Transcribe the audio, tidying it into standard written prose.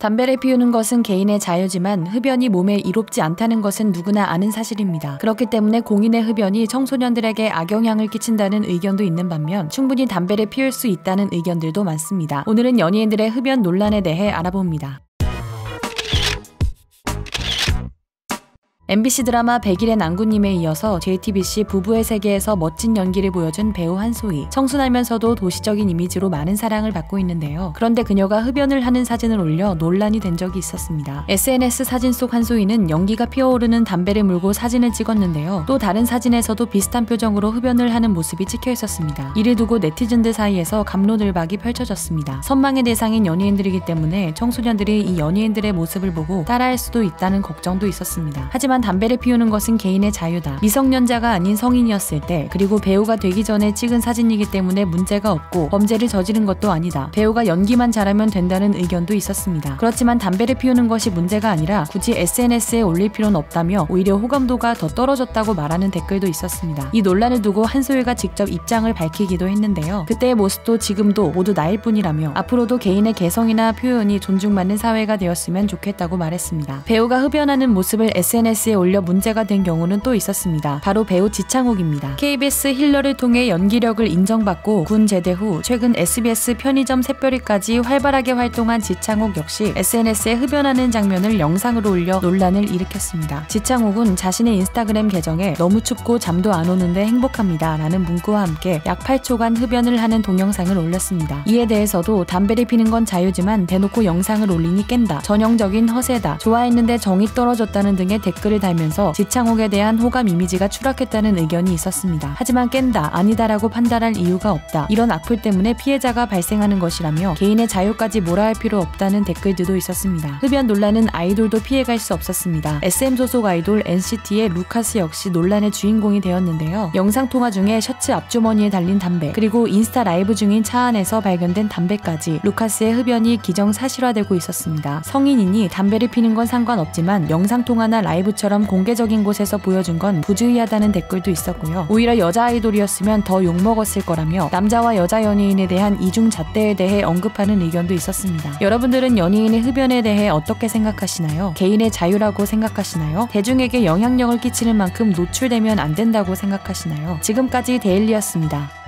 담배를 피우는 것은 개인의 자유지만 흡연이 몸에 이롭지 않다는 것은 누구나 아는 사실입니다. 그렇기 때문에 공인의 흡연이 청소년들에게 악영향을 끼친다는 의견도 있는 반면 충분히 담배를 피울 수 있다는 의견들도 많습니다. 오늘은 연예인들의 흡연 논란에 대해 알아봅니다. MBC 드라마 100일의 난구님에 이어서 JTBC 부부의 세계에서 멋진 연기를 보여준 배우 한소희. 청순하면서도 도시적인 이미지로 많은 사랑을 받고 있는데요. 그런데 그녀가 흡연을 하는 사진을 올려 논란이 된 적이 있었습니다. SNS 사진 속 한소희는 연기가 피어오르는 담배를 물고 사진을 찍었는데요. 또 다른 사진에서도 비슷한 표정으로 흡연을 하는 모습이 찍혀 있었습니다. 이를 두고 네티즌들 사이에서 갑론을박이 펼쳐졌습니다. 선망의 대상인 연예인들이기 때문에 청소년들이 이 연예인들의 모습을 보고 따라할 수도 있다는 걱정도 있었습니다. 하지만 담배를 피우는 것은 개인의 자유다. 미성년자가 아닌 성인이었을 때 그리고 배우가 되기 전에 찍은 사진이기 때문에 문제가 없고 범죄를 저지른 것도 아니다. 배우가 연기만 잘하면 된다는 의견도 있었습니다. 그렇지만 담배를 피우는 것이 문제가 아니라 굳이 SNS에 올릴 필요는 없다며 오히려 호감도가 더 떨어졌다고 말하는 댓글도 있었습니다. 이 논란을 두고 한소희가 직접 입장을 밝히기도 했는데요. 그때의 모습도 지금도 모두 나일 뿐이라며 앞으로도 개인의 개성이나 표현이 존중받는 사회가 되었으면 좋겠다고 말했습니다. 배우가 흡연하는 모습을 SNS에 올려 문제가 된 경우는 또 있었습니다. 바로 배우 지창욱입니다. KBS 힐러를 통해 연기력을 인정받고 군 제대 후 최근 SBS 편의점 샛별이까지 활발하게 활동한 지창욱 역시 SNS에 흡연하는 장면을 영상으로 올려 논란을 일으켰습니다. 지창욱은 자신의 인스타그램 계정에 너무 춥고 잠도 안 오는데 행복합니다 라는 문구와 함께 약 8초간 흡연을 하는 동영상을 올렸습니다. 이에 대해서도 담배를 피는 건 자유지만 대놓고 영상을 올리니 깬다, 전형적인 허세다, 좋아했는데 정이 떨어졌다는 등의 댓글을 달면서 지창욱에 대한 호감 이미지가 추락했다는 의견이 있었습니다. 하지만 깬다, 아니다라고 판단할 이유가 없다. 이런 악플 때문에 피해자가 발생하는 것이라며 개인의 자유까지 몰아할 필요 없다는 댓글들도 있었습니다. 흡연 논란은 아이돌도 피해갈 수 없었습니다. SM 소속 아이돌 NCT의 루카스 역시 논란의 주인공이 되었는데요. 영상통화 중에 셔츠 앞주머니에 달린 담배, 그리고 인스타 라이브 중인 차 안에서 발견된 담배까지 루카스의 흡연이 기정사실화되고 있었습니다. 성인이니 담배를 피는 건 상관없지만 영상통화나 라이브처럼 공개적인 곳에서 보여준 건 부주의하다는 댓글도 있었고요. 오히려 여자 아이돌이었으면 더 욕먹었을 거라며 남자와 여자 연예인에 대한 이중잣대에 대해 언급하는 의견도 있었습니다. 여러분들은 연예인의 흡연에 대해 어떻게 생각하시나요? 개인의 자유라고 생각하시나요? 대중에게 영향력을 끼치는 만큼 노출되면 안 된다고 생각하시나요? 지금까지 데일리였습니다.